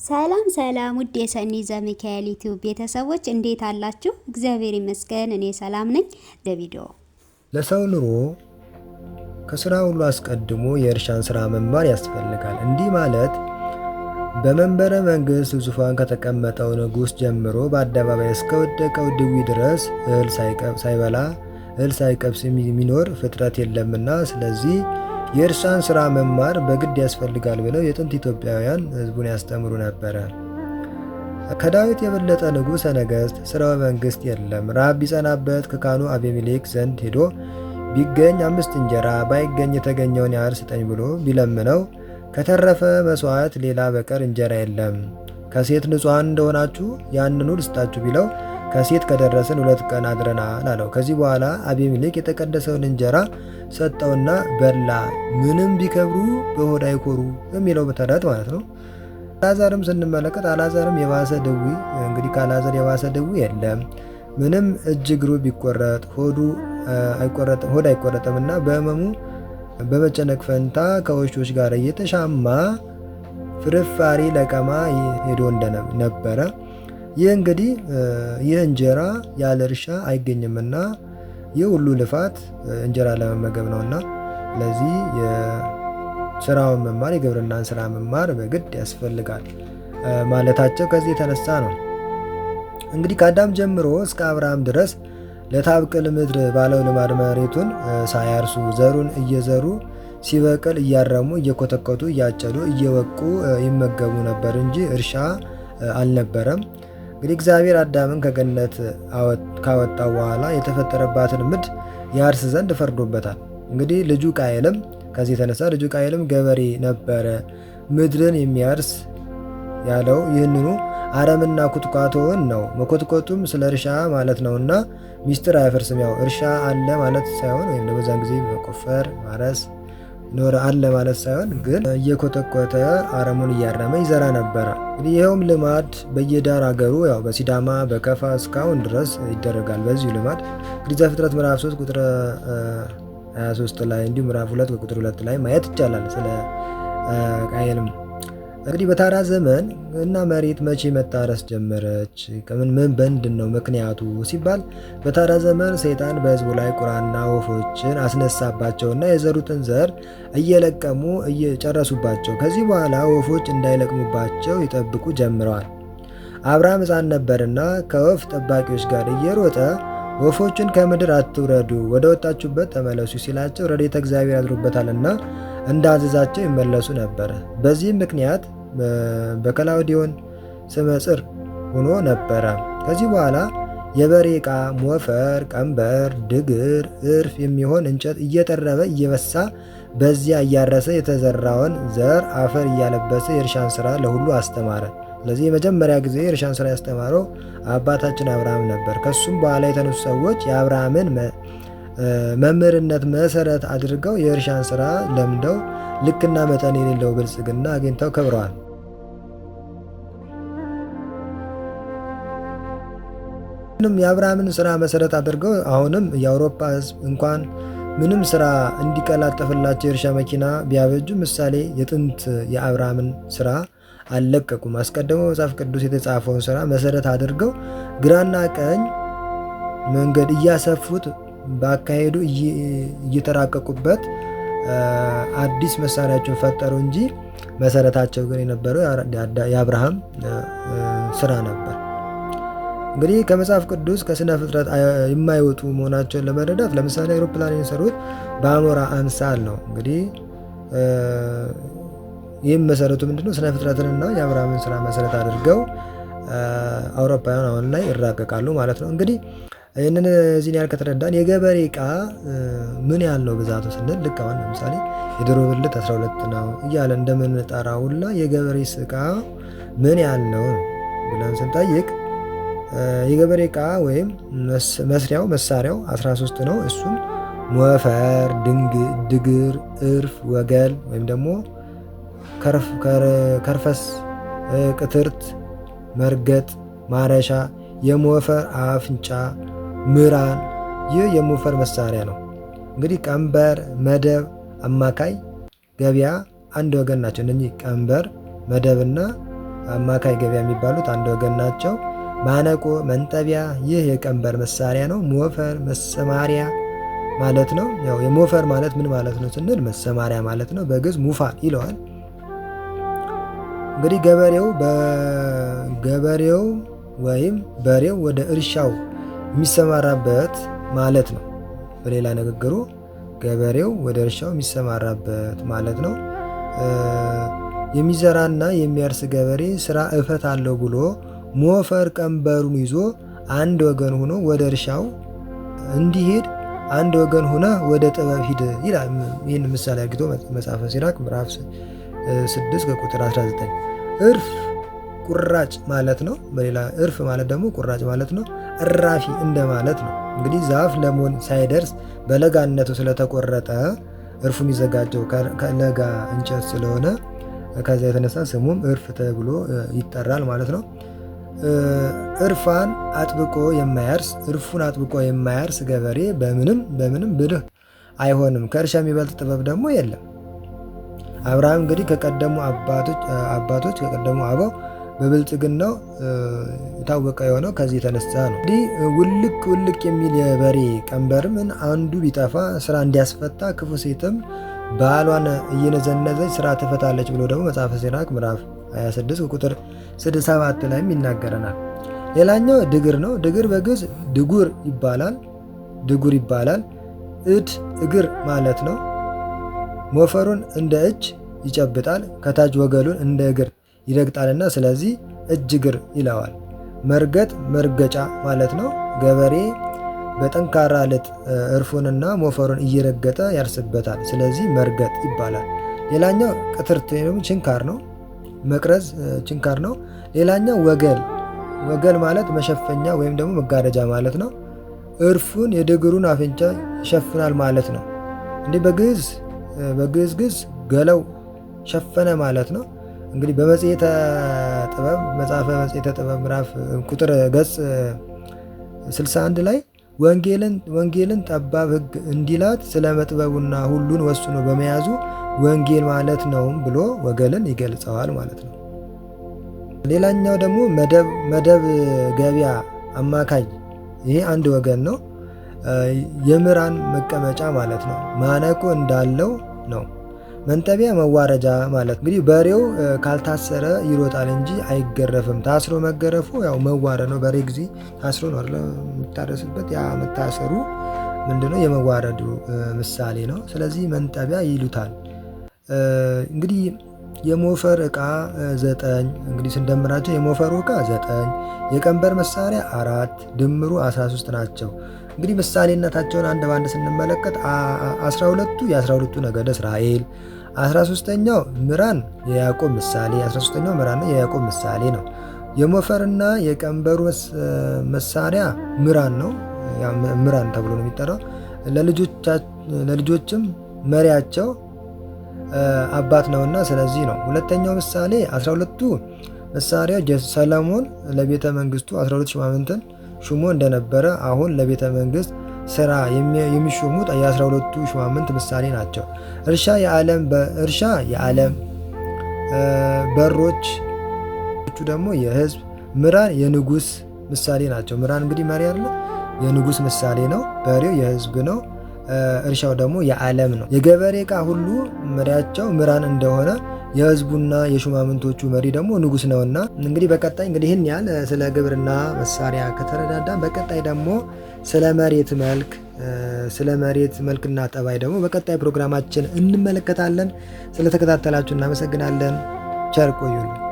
ሰላም ሰላም ውድ የሰኒ ዘሚካኤል ዩቲዩብ ቤተሰቦች እንዴት አላችሁ? እግዚአብሔር ይመስገን እኔ ሰላም ነኝ። ለቪዲዮ ለሰው ኑሮ ከስራ ሁሉ አስቀድሞ የእርሻን ስራ መማር ያስፈልጋል። እንዲህ ማለት በመንበረ መንግስት ዙፋን ከተቀመጠው ንጉሥ ጀምሮ በአደባባይ እስከወደቀው ድዊ ድረስ እህል ሳይበላ እህል ሳይቀምስ የሚኖር ፍጥረት የለምና፣ ስለዚህ የእርሻን ስራ መማር በግድ ያስፈልጋል ብለው የጥንት ኢትዮጵያውያን ህዝቡን ያስተምሩ ነበረ። ከዳዊት የበለጠ ንጉሠ ነገሥት ስራው መንግስት የለም። ረሃብ ቢጸናበት ከካህኑ አቤሜሌክ ዘንድ ሄዶ ቢገኝ 5 እንጀራ ባይገኝ የተገኘውን ያህል ስጠኝ ብሎ ቢለምነው ከተረፈ መስዋዕት ሌላ በቀር እንጀራ የለም። ከሴት ንጹሐን እንደሆናችሁ ያንኑ ልስጣችሁ ቢለው ከሴት ከደረስን 2 ቀን አድረናል አለው። ከዚህ በኋላ አቤሜሌክ የተቀደሰውን እንጀራ ሰጠውና በላ። ምንም ቢከብሩ በሆድ አይኮሩ የሚለው ተረት ማለት ነው። አልዓዛርም ስንመለከት አልዓዛርም የባሰ ድዊ እንግዲህ ከአልዓዛር የባሰ ድዊ የለም። ምንም እጅ እግሩ ቢቆረጥ ሆድ አይቆረጥምና በህመሙ በመጨነቅ ፈንታ ከውሾች ጋር እየተሻማ ፍርፋሪ ለቀማ ሄዶ እንደነበረ ይህ እንግዲህ ይህ እንጀራ ያለ እርሻ አይገኝምና ይህ ሁሉ ልፋት እንጀራ ለመመገብ ነውና፣ ስለዚህ የስራውን መማር የግብርናን ስራ መማር በግድ ያስፈልጋል ማለታቸው ከዚህ የተነሳ ነው። እንግዲህ ከአዳም ጀምሮ እስከ አብርሃም ድረስ ለታብቅል ምድር ባለው ልማድ መሬቱን ሳያርሱ ዘሩን እየዘሩ ሲበቅል እያረሙ እየኮተኮቱ እያጨዱ እየወቁ ይመገቡ ነበር እንጂ እርሻ አልነበረም። እንግዲህ እግዚአብሔር አዳምን ከገነት ካወጣው በኋላ የተፈጠረባትን ምድር ያርስ ዘንድ ፈርዶበታል። እንግዲህ ልጁ ቃየልም ከዚህ የተነሳ ልጁ ቃየልም ገበሬ ነበረ። ምድርን የሚያርስ ያለው ይህንኑ አረምና ኩትኳቶውን ነው። መኮትኮቱም ስለ እርሻ ማለት ነውና ሚስጥር አይፈርስም። ያው እርሻ አለ ማለት ሳይሆን ወይም ደግሞ በዛን ጊዜ መቆፈር ማረስ ኖረ አለ ማለት ሳይሆን ግን እየኮተኮተ አረሙን እያረመ ይዘራ ነበረ። እንግዲህ ይኸውም ልማድ በየዳር አገሩ ያው በሲዳማ በከፋ እስካሁን ድረስ ይደረጋል። በዚሁ ልማድ እንግዲህ ዘፍጥረት ምዕራፍ 3 ቁጥር 23 ላይ እንዲሁም ምዕራፍ 2 ቁጥር 2 ላይ ማየት ይቻላል። ስለ ቃየልም እንግዲህ በታራ ዘመን እና መሬት መቼ መታረስ ጀመረች? ምን በንድን ነው ምክንያቱ ሲባል በታራ ዘመን ሰይጣን በሕዝቡ ላይ ቁራና ወፎችን አስነሳባቸውና የዘሩትን ዘር እየለቀሙ እየጨረሱባቸው፣ ከዚህ በኋላ ወፎች እንዳይለቅሙባቸው ይጠብቁ ጀምረዋል። አብርሃም ሕፃን ነበርና ከወፍ ጠባቂዎች ጋር እየሮጠ ወፎችን ከምድር አትውረዱ፣ ወደ ወጣችሁበት ተመለሱ ሲላቸው ረድኤተ እግዚአብሔር ያድሩበታልና እንዳዘዛቸው ይመለሱ ነበር። በዚህም ምክንያት በከላውዲዮን ስመ ጽር ሆኖ ነበረ። ከዚህ በኋላ የበሬ ዕቃ፣ ሞፈር፣ ቀንበር፣ ድግር፣ እርፍ የሚሆን እንጨት እየጠረበ እየበሳ በዚያ እያረሰ የተዘራውን ዘር አፈር እያለበሰ የእርሻን ስራ ለሁሉ አስተማረ። ስለዚህ የመጀመሪያ ጊዜ የእርሻን ስራ ያስተማረው አባታችን አብርሃም ነበር። ከሱም በኋላ የተነሱ ሰዎች የአብርሃምን መምህርነት መሰረት አድርገው የእርሻን ስራ ለምደው ልክና መጠን የሌለው ብልጽግና አግኝተው ከብረዋል። የአብርሃምን ስራ መሰረት አድርገው አሁንም የአውሮፓ ሕዝብ እንኳን ምንም ስራ እንዲቀላጠፍላቸው የእርሻ መኪና ቢያበጁ ምሳሌ የጥንት የአብርሃምን ስራ አልለቀቁም። አስቀድሞ መጽሐፍ ቅዱስ የተጻፈውን ስራ መሰረት አድርገው ግራና ቀኝ መንገድ እያሰፉት በአካሄዱ እየተራቀቁበት አዲስ መሳሪያቸውን ፈጠሩ እንጂ መሰረታቸው ግን የነበረው የአብርሃም ስራ ነበር። እንግዲህ ከመጽሐፍ ቅዱስ ከስነ ፍጥረት የማይወጡ መሆናቸውን ለመረዳት ለምሳሌ አውሮፕላን የሰሩት በአሞራ አምሳል ነው። እንግዲህ ይህም መሰረቱ ምንድነው? ስነ ፍጥረትንና የአብርሃምን ስራ መሰረት አድርገው አውሮፓውያን አሁን ላይ ይራቀቃሉ ማለት ነው። እንግዲህ ይህንን እዚህን ያህል ከተረዳን የገበሬ ዕቃ ምን ያህል ነው ብዛቱ ስንል ልክ አሁን ለምሳሌ የዶሮ ብልት 12 ነው እያለ እንደምንጠራው ሁላ የገበሬ ዕቃ ምን ያህል ነው ብለን ስንጠይቅ የገበሬ ዕቃ ወይም መሳሪያው 13 ነው። እሱም ሞፈር፣ ድግር፣ እርፍ፣ ወገል ወይም ደግሞ ከርፈስ፣ ቅትርት፣ መርገጥ፣ ማረሻ፣ የሞፈር አፍንጫ፣ ምራን ይህ የሞፈር መሳሪያ ነው። እንግዲህ ቀንበር፣ መደብ፣ አማካይ፣ ገበያ አንድ ወገን ናቸው። እነዚህ ቀንበር፣ መደብና አማካይ ገበያ የሚባሉት አንድ ወገን ናቸው። ማነቆ፣ መንጠቢያ ይህ የቀንበር መሳሪያ ነው። ሞፈር መሰማሪያ ማለት ነው። ያው የሞፈር ማለት ምን ማለት ነው ስንል መሰማሪያ ማለት ነው። በግዕዝ ሙፋር ይለዋል። እንግዲህ ገበሬው ወይም በሬው ወደ እርሻው የሚሰማራበት ማለት ነው። በሌላ ንግግሩ ገበሬው ወደ እርሻው የሚሰማራበት ማለት ነው። የሚዘራና የሚያርስ ገበሬ ስራ እፈታለሁ ብሎ ሞፈር ቀንበሩን ይዞ አንድ ወገን ሆኖ ወደ እርሻው እንዲሄድ አንድ ወገን ሆነ ወደ ጥበብ ሂድ ይላል። ይህን ምሳሌ አግኝቶ መጽሐፈ ሲራክ ምዕራፍ 6 ከቁጥር 19። እርፍ ቁራጭ ማለት ነው። በሌላ እርፍ ማለት ደግሞ ቁራጭ ማለት ነው። እራፊ እንደማለት ነው። እንግዲህ ዛፍ ለመሆን ሳይደርስ በለጋነቱ ስለተቆረጠ እርፉ የሚዘጋጀው ከለጋ እንጨት ስለሆነ ከዚያ የተነሳ ስሙም እርፍ ተብሎ ይጠራል ማለት ነው። እርፉን አጥብቆ የማያርስ ገበሬ በምንም ብልህ አይሆንም። ከእርሻ የሚበልጥ ጥበብ ደግሞ የለም። አብርሃም እንግዲህ ከቀደሙ አባቶች ከቀደሙ አበው በብልጥግናው የታወቀ የሆነው ከዚህ የተነሳ ነው። እንዲህ ውልቅ የሚል የበሬ ቀንበርም አንዱ ቢጠፋ ስራ እንዲያስፈታ ክፉ ሴትም ባሏን እየነዘነዘች ስራ ትፈታለች ብሎ ደግሞ መጽሐፈ ሲራክ ምዕራፍ 26 ቁጥር 67 ላይም ይናገረናል። ሌላኛው ድግር ነው። ድግር በግዕዝ ድጉር ይባላል። እግር ማለት ነው። ሞፈሩን እንደ እጅ ይጨብጣል፣ ከታች ወገሉን እንደ እግር ይረግጣልና ስለዚህ እጅ እግር ይለዋል። መርገጫ ማለት ነው። ገበሬ በጠንካራ ልጥ እርፉንና ሞፈሩን እየረገጠ ያርስበታል፣ ስለዚህ መርገጥ ይባላል። ሌላኛው ቅትርት ወይም ችንካር ነው። መቅረዝ ችንካር ነው። ሌላኛው ወገል ማለት መሸፈኛ ወይም ደግሞ መጋረጃ ማለት ነው። እርፉን የድግሩን አፍንጫ ይሸፍናል ማለት ነው። እንዲህ በግዕዝ ገለው ሸፈነ ማለት ነው። እንግዲህ በመጽሔተ ጥበብ መጽሐፈ መጽሔተ ጥበብ ምዕራፍ ቁጥር ገጽ 61 ላይ ወንጌልን ጠባብ ሕግ እንዲላት ስለ መጥበቡና ሁሉን ወስኖ በመያዙ ወንጌል ማለት ነውም ብሎ ወገልን ይገልጸዋል ማለት ነው። ሌላኛው ደግሞ መደብ ገበያ አማካይ፣ ይሄ አንድ ወገን ነው። የምራን መቀመጫ ማለት ነው። ማነቆ እንዳለው ነው። መንጠቢያ መዋረጃ ማለት እንግዲህ በሬው ካልታሰረ ይሮጣል እንጂ አይገረፍም። ታስሮ መገረፉ ያው መዋረድ ነው። በሬ ጊዜ ታስሮ ነው የሚታረስበት። ያ መታሰሩ ምንድነው? የመዋረዱ ምሳሌ ነው። ስለዚህ መንጠቢያ ይሉታል። እንግዲህ የሞፈር ዕቃ 9 እንግዲህ ስንደምራቸው የሞፈሩ ዕቃ 9 የቀንበር መሳሪያ 4 ድምሩ 13 ናቸው። እንግዲህ ምሳሌነታቸውን አንድ ባንድ ስንመለከት 12ቱ የ12ቱ ነገደ እስራኤል፣ 13ኛው ምራን የያዕቆብ ምሳሌ 13ኛው ምራን የያዕቆብ ምሳሌ ነው። የሞፈርና የቀንበሩ መሳሪያ ምራን ነው። ምራን ተብሎ ነው የሚጠራው። ለልጆችም መሪያቸው አባት ነውና ስለዚህ ነው። ሁለተኛው ምሳሌ 12ቱ መሳሪያ ሰለሞን ለቤተ መንግስቱ 12 ሹማምንትን ሹሞ እንደነበረ አሁን ለቤተ መንግስት ስራ የሚሾሙት የ12ቱ ሹማምንት ምሳሌ ናቸው። እርሻ የዓለም በሮች ደግሞ የህዝብ፣ ምራን የንጉስ ምሳሌ ናቸው። ምራን እንግዲህ መሪ አይደለ? የንጉስ ምሳሌ ነው። በሬው የህዝብ ነው። እርሻው ደግሞ የዓለም ነው። የገበሬ ዕቃ ሁሉ መሪያቸው ምራን እንደሆነ የህዝቡና የሹማምንቶቹ መሪ ደግሞ ንጉስ ነውና እንግዲህ በቀጣይ ይህን ያህል ስለ ግብርና መሳሪያ ከተረዳዳን በቀጣይ ደግሞ ስለ መሬት መልክና ጠባይ ደግሞ በቀጣይ ፕሮግራማችን እንመለከታለን። ስለተከታተላችሁ እናመሰግናለን። ቸር ቆዩልን።